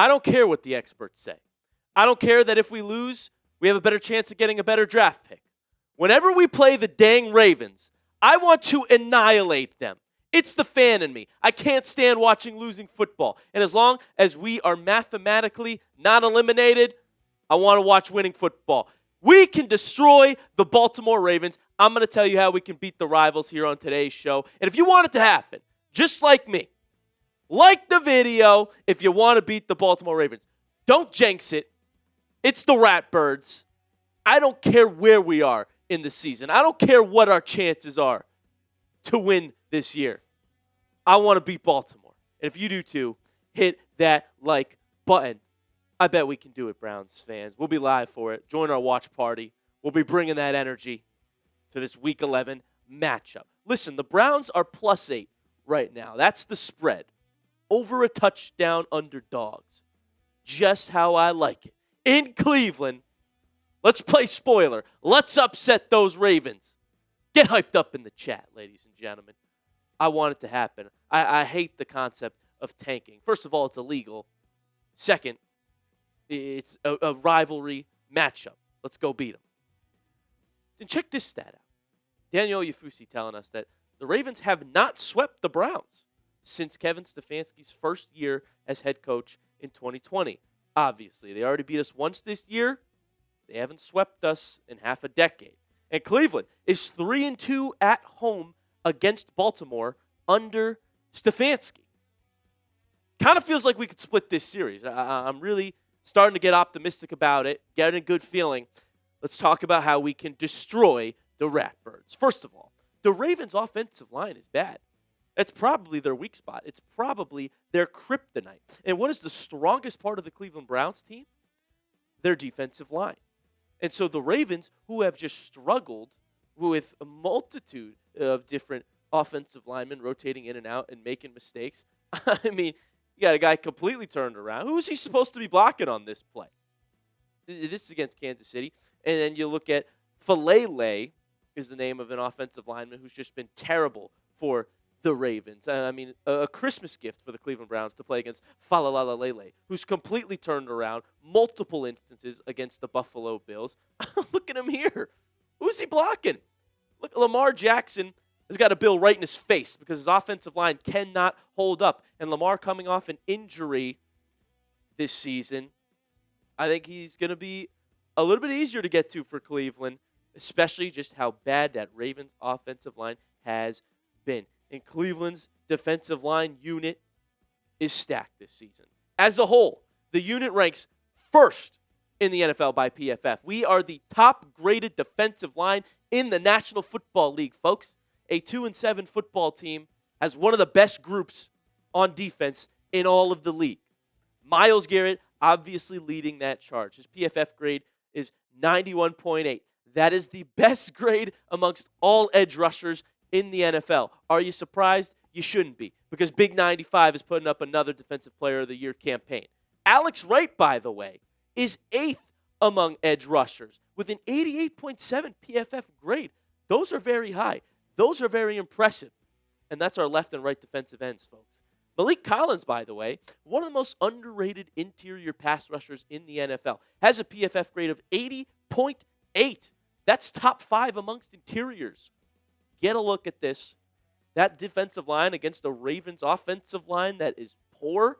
I don't care what the experts say. I don't care that if we lose, we have a better chance of getting a better draft pick. Whenever we play the dang Ravens, I want to annihilate them. It's the fan in me. I can't stand watching losing football. And as long as we are mathematically not eliminated, I want to watch winning football. We can destroy the Baltimore Ravens. I'm going to tell you how we can beat the rivals here on today's show. And if you want it to happen, just like me, like the video if you want to beat the Baltimore Ravens. Don't jinx it. It's the Ratbirds. I don't care where we are in the season. I don't care what our chances are to win this year. I want to beat Baltimore. And if you do too, hit that like button. I bet we can do it, Browns fans. We'll be live for it. Join our watch party. We'll be bringing that energy to this Week 11 matchup. Listen, the Browns are +8 right now. That's the spread. Over a touchdown underdogs. Just how I like it. In Cleveland, let's play spoiler. Let's upset those Ravens. Get hyped up in the chat, ladies and gentlemen. I want it to happen. I hate the concept of tanking. First of all, it's illegal. Second, it's a rivalry matchup. Let's go beat them. And check this stat out. Daniel Yafusi telling us that the Ravens have not swept the Browns since Kevin Stefanski's first year as head coach in 2020. Obviously, they already beat us once this year. They haven't swept us in half a decade. And Cleveland is 3-2 at home against Baltimore under Stefanski. Kind of feels like we could split this series. I'm really starting to get optimistic about it, getting a good feeling. Let's talk about how we can destroy the Ratbirds. First of all, the Ravens' offensive line is bad. That's probably their weak spot. It's probably their kryptonite. And what is the strongest part of the Cleveland Browns team? Their defensive line. And so the Ravens, who have just struggled with a multitude of different offensive linemen rotating in and out and making mistakes. I mean, you got a guy completely turned around. Who is he supposed to be blocking on this play? This is against Kansas City. And then you look at Falele is the name of an offensive lineman who's just been terrible for the Ravens. I mean, a Christmas gift for the Cleveland Browns to play against Falalalele, who's completely turned around multiple instances against the Buffalo Bills. Look at him here. Who's he blocking? Look, Lamar Jackson has got a bill right in his face because his offensive line cannot hold up. And Lamar coming off an injury this season, I think he's going to be a little bit easier to get to for Cleveland, especially just how bad that Ravens offensive line has been. And Cleveland's defensive line unit is stacked this season. As a whole, the unit ranks first in the NFL by PFF. We are the top-graded defensive line in the National Football League, folks. A 2-7 football team has one of the best groups on defense in all of the league. Myles Garrett obviously leading that charge. His PFF grade is 91.8. That is the best grade amongst all edge rushers in the NFL. Are you surprised? You shouldn't be, because Big 95 is putting up another Defensive Player of the Year campaign. Alex Wright, by the way, is 8th among edge rushers with an 88.7 PFF grade. Those are very high. Those are very impressive. And that's our left and right defensive ends, folks. Malik Collins, by the way, one of the most underrated interior pass rushers in the NFL, has a PFF grade of 80.8. That's top 5 amongst interiors. Get a look at this. That defensive line against the Ravens offensive line that is poor.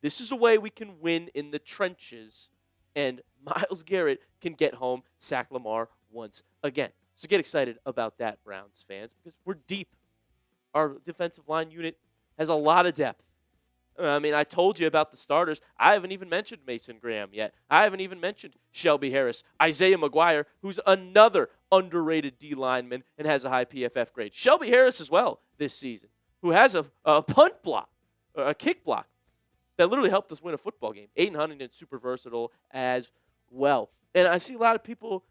This is a way we can win in the trenches, and Myles Garrett can get home, sack Lamar once again. So get excited about that, Browns fans, because we're deep. Our defensive line unit has a lot of depth. I mean, I told you about the starters. I haven't even mentioned Mason Graham yet. I haven't even mentioned Shelby Harris, Isaiah McGuire, who's another underrated D lineman and has a high PFF grade. Shelby Harris as well this season, who has a punt block, a kick block that literally helped us win a football game. Aiden Huntington, super versatile as well. And I see a lot of people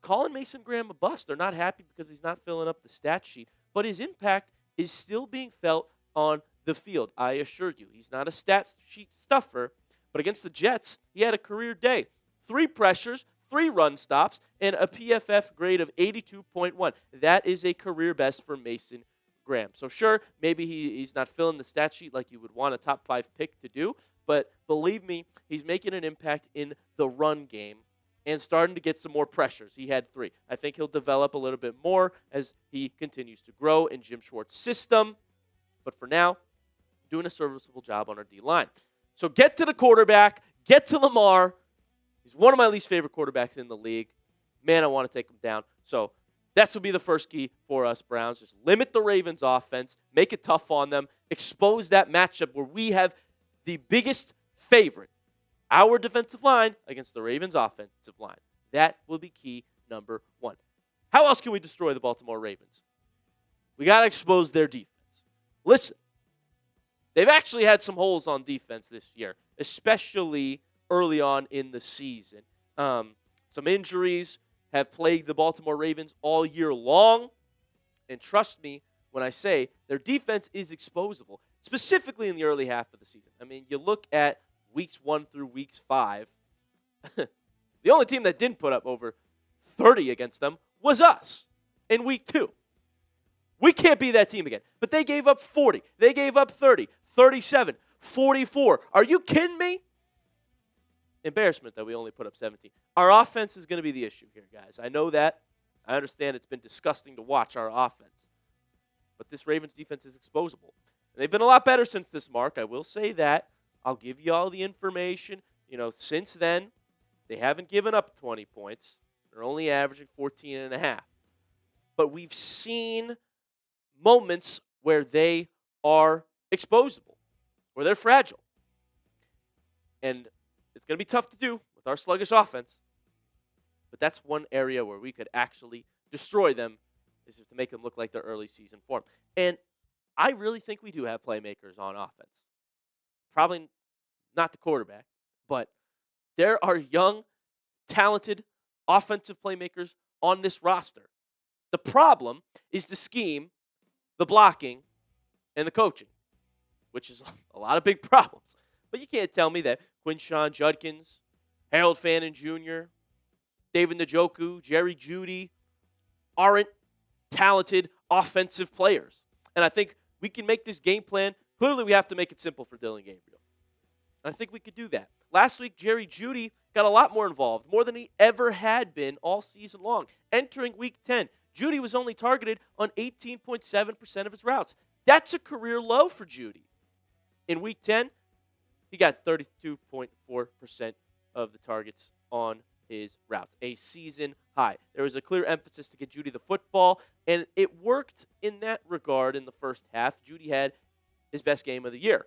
calling Mason Graham a bust. They're not happy because he's not filling up the stat sheet. But his impact is still being felt on the field. I assure you, he's not a stat sheet stuffer, but against the Jets, he had a career day. 3 pressures, 3 run stops, and a PFF grade of 82.1. That is a career best for Mason Graham. So sure, maybe he's not filling the stat sheet like you would want a top 5 pick to do, but believe me, he's making an impact in the run game and starting to get some more pressures. He had 3. I think he'll develop a little bit more as he continues to grow in Jim Schwartz's system. But for now, doing a serviceable job on our D-line. So get to the quarterback, get to Lamar. He's one of my least favorite quarterbacks in the league. Man, I want to take him down. So that's will be the first key for us, Browns. Just limit the Ravens' offense, make it tough on them, expose that matchup where we have the biggest favorite, our defensive line against the Ravens' offensive line. That will be key number 1. How else can we destroy the Baltimore Ravens? We got to expose their defense. Listen, they've actually had some holes on defense this year, especially early on in the season. Some injuries have plagued the Baltimore Ravens all year long. And trust me when I say their defense is exposable, specifically in the early half of the season. I mean, you look at weeks 1 through weeks 5. The only team that didn't put up over 30 against them was us in week 2. We can't be that team again. But they gave up 40. They gave up 30, 37, 44. Are you kidding me? Embarrassment that we only put up 17. Our offense is going to be the issue here, guys. I know that. I understand it's been disgusting to watch our offense. But this Ravens defense is exposable. And they've been a lot better since this mark. I will say that. I'll give you all the information. Since then, they haven't given up 20 points. They're only averaging 14.5. But we've seen moments where they are exposable, where they're fragile. And it's going to be tough to do with our sluggish offense. But that's one area where we could actually destroy them, is to make them look like their early season form. And I really think we do have playmakers on offense. Probably not the quarterback, but there are young, talented offensive playmakers on this roster. The problem is the scheme, the blocking, and the coaching, which is a lot of big problems. But you can't tell me that Quinshon Judkins, Harold Fannin Jr., David Njoku, Jerry Jeudy aren't talented offensive players. And I think we can make this game plan. Clearly, we have to make it simple for Dillon Gabriel. And I think we could do that. Last week, Jerry Jeudy got a lot more involved, more than he ever had been all season long. Entering week 10, Jeudy was only targeted on 18.7% of his routes. That's a career low for Jeudy. In week 10, he got 32.4% of the targets on his routes, a season high. There was a clear emphasis to get Jeudy the football, and it worked in that regard in the first half. Jeudy had his best game of the year.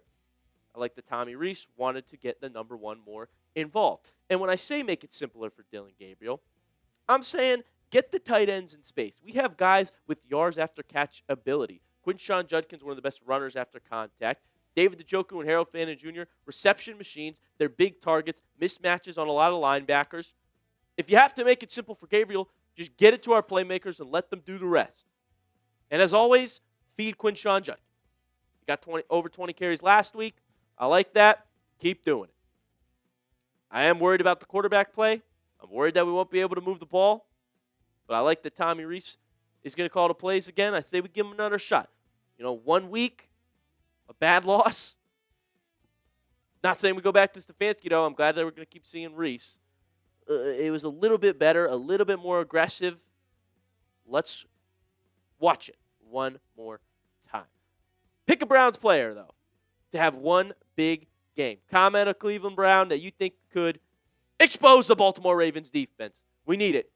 I like that Tommy Rees wanted to get the number 1 more involved. And when I say make it simpler for Dillon Gabriel, I'm saying get the tight ends in space. We have guys with yards after catch ability. Quinshon Judkins, one of the best runners after contact. David Njoku and Harold Fannin Jr., reception machines. They're big targets, mismatches on a lot of linebackers. If you have to make it simple for Gabriel, just get it to our playmakers and let them do the rest. And as always, feed Quinshon Judkins. He got over 20 carries last week. I like that. Keep doing it. I am worried about the quarterback play. I'm worried that we won't be able to move the ball. But I like that Tommy Rees is going to call the plays again. I say we give him another shot. 1 week, a bad loss. Not saying we go back to Stefanski, though. I'm glad that we're going to keep seeing Rees. It was a little bit better, a little bit more aggressive. Let's watch it one more time. Pick a Browns player, though, to have one big game. Comment a Cleveland Brown that you think could expose the Baltimore Ravens defense. We need it.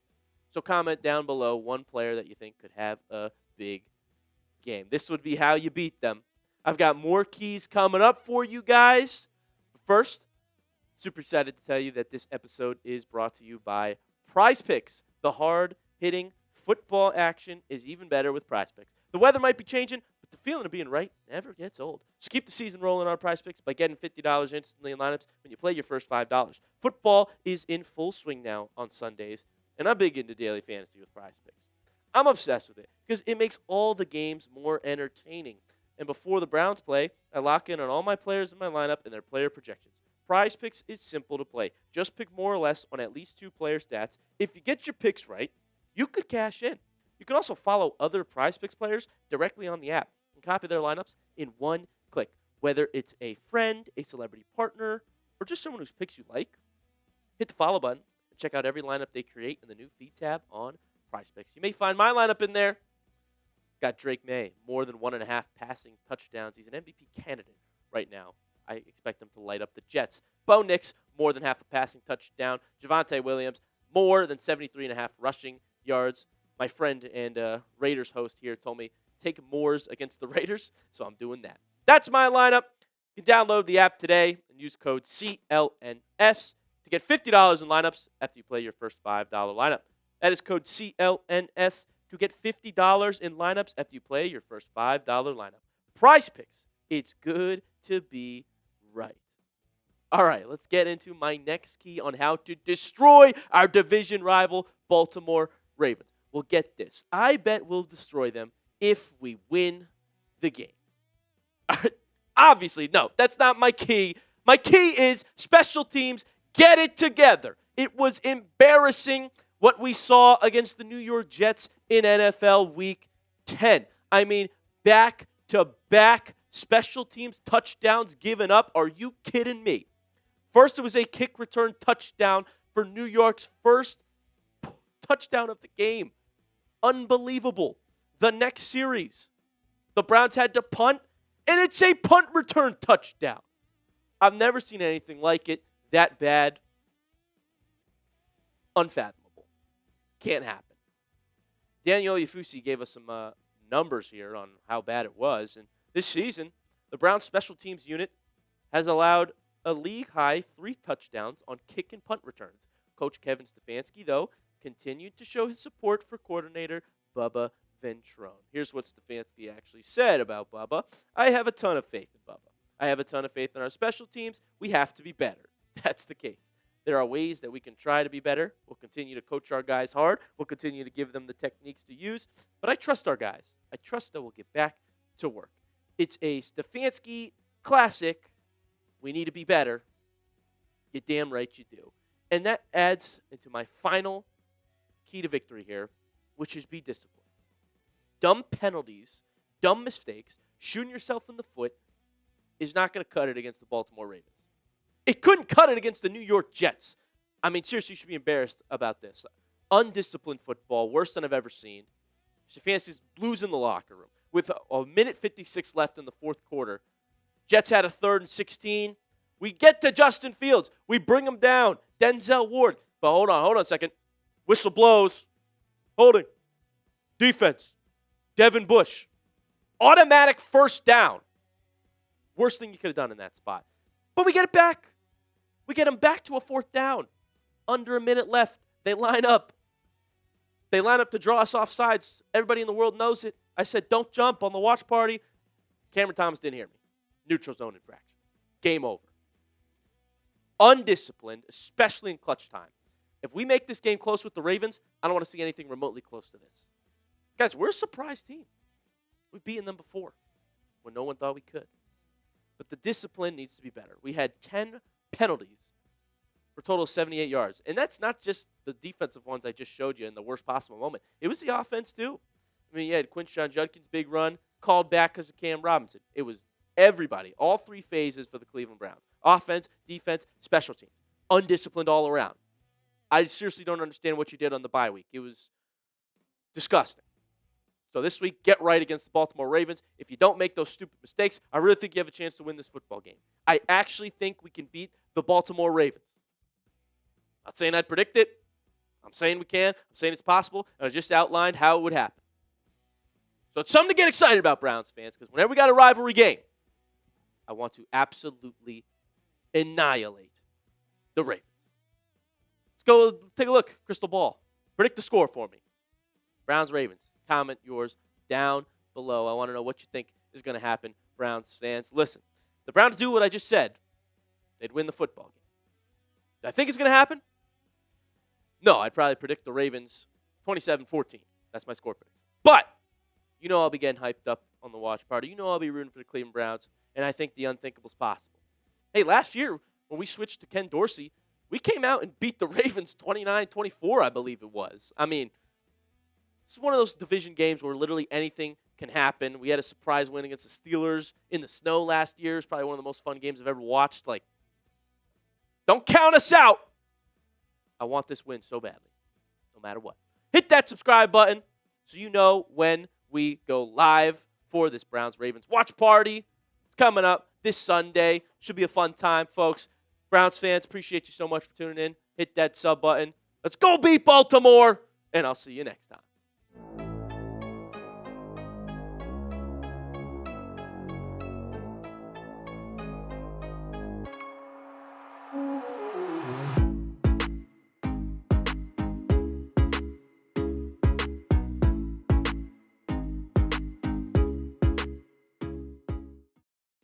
So comment down below one player that you think could have a big game. This would be how you beat them. I've got more keys coming up for you guys. First, super excited to tell you that this episode is brought to you by Prize Picks. The hard-hitting football action is even better with Prize Picks. The weather might be changing, but the feeling of being right never gets old. So keep the season rolling on Prize Picks by getting $50 instantly in lineups when you play your first $5. Football is in full swing now on Sundays, and I'm big into daily fantasy with Prize Picks. I'm obsessed with it because it makes all the games more entertaining. And before the Browns play, I lock in on all my players in my lineup and their player projections. Prize Picks is simple to play. Just pick more or less on at least 2 player stats. If you get your picks right, you could cash in. You can also follow other PrizePicks players directly on the app and copy their lineups in one click. Whether it's a friend, a celebrity partner, or just someone whose picks you like, hit the follow button and check out every lineup they create in the new feed tab on PrizePicks. You may find my lineup in there. Got Drake May, more than 1.5 passing touchdowns. He's an MVP candidate right now. I expect him to light up the Jets. Bo Nix, more than half a passing touchdown. Javonte Williams, more than 73.5 rushing yards. My friend and Raiders host here told me take Moores against the Raiders, so I'm doing that. That's my lineup. You can download the app today and use code CLNS to get $50 in lineups after you play your first $5 lineup. That is code CLNS to get $50 in lineups after you play your first $5 lineup. PrizePicks. It's good to be right. All right, let's get into my next key on how to destroy our division rival, Baltimore Ravens. Well, get this. I bet we'll destroy them if we win the game. All right. Obviously, no, that's not my key. My key is special teams, get it together. It was embarrassing what we saw against the New York Jets in NFL Week 10. I mean, back-to-back special teams touchdowns given up. Are you kidding me? First, it was a kick return touchdown for New York's first touchdown of the game. Unbelievable. The next series, the Browns had to punt, and it's a punt return touchdown. I've never seen anything like it. That bad. Unfathomable. Can't happen. Daniel Yafusi gave us some numbers here on how bad it was. And this season, the Browns special teams unit has allowed a league-high 3 touchdowns on kick and punt returns. Coach Kevin Stefanski, though, continued to show his support for coordinator Bubba Ventrone. Here's what Stefanski actually said about Bubba. I have a ton of faith in Bubba. I have a ton of faith in our special teams. We have to be better. That's the case. There are ways that we can try to be better. We'll continue to coach our guys hard. We'll continue to give them the techniques to use. But I trust our guys. I trust that we'll get back to work. It's a Stefanski classic. We need to be better. You're damn right you do. And that adds into my final key to victory here, which is be disciplined. Dumb penalties, dumb mistakes, shooting yourself in the foot is not going to cut it against the Baltimore Ravens. It couldn't cut it against the New York Jets. I mean, seriously, you should be embarrassed about this. Undisciplined football, worse than I've ever seen. Stefanski's losing the locker room. With a minute 56 left in the fourth quarter, Jets had a 3rd and 16. We get to Justin Fields. We bring him down. Denzel Ward. But hold on a second. Whistle blows. Holding. Defense. Devin Bush. Automatic first down. Worst thing you could have done in that spot. But we get it back. We get them back to a 4th down. Under a minute left. They line up. They line up to draw us off sides. Everybody in the world knows it. I said, don't jump on the watch party. Cameron Thomas didn't hear me. Neutral zone infraction. Game over. Undisciplined, especially in clutch time. If we make this game close with the Ravens, I don't want to see anything remotely close to this. Guys, we're a surprise team. We've beaten them before when no one thought we could. But the discipline needs to be better. We had 10 penalties for a total of 78 yards. And that's not just the defensive ones I just showed you in the worst possible moment. It was the offense, too. I mean, you had Quinshon Judkins' big run, called back because of Cam Robinson. It was everybody, all 3 phases for the Cleveland Browns. Offense, defense, special teams. Undisciplined all around. I seriously don't understand what you did on the bye week. It was disgusting. So this week, get right against the Baltimore Ravens. If you don't make those stupid mistakes, I really think you have a chance to win this football game. I actually think we can beat the Baltimore Ravens. Not saying I'd predict it. I'm saying we can. I'm saying it's possible. And I just outlined how it would happen. So it's something to get excited about, Browns fans, because whenever we got a rivalry game, I want to absolutely annihilate the Ravens. Let's go take a look. Crystal ball. Predict the score for me. Browns, Ravens. Comment yours down below. I want to know what you think is going to happen, Browns fans. Listen, the Browns do what I just said. They'd win the football game. Do I think it's going to happen? No, I'd probably predict the Ravens 27-14. That's my score prediction. But you know I'll be getting hyped up on the watch party. You know I'll be rooting for the Cleveland Browns, and I think the unthinkable is possible. Hey, last year when we switched to Ken Dorsey, we came out and beat the Ravens 29-24, I believe it was. I mean, It's one of those division games where literally anything can happen. We had a surprise win against the Steelers in the snow last year. It's probably one of the most fun games I've ever watched. Like, don't count us out. I want this win so badly, no matter what. Hit that subscribe button so you know when we go live for this Browns-Ravens watch party. It's coming up this Sunday. Should be a fun time, folks. Browns fans, appreciate you so much for tuning in. Hit that sub button. Let's go beat Baltimore, and I'll see you next time.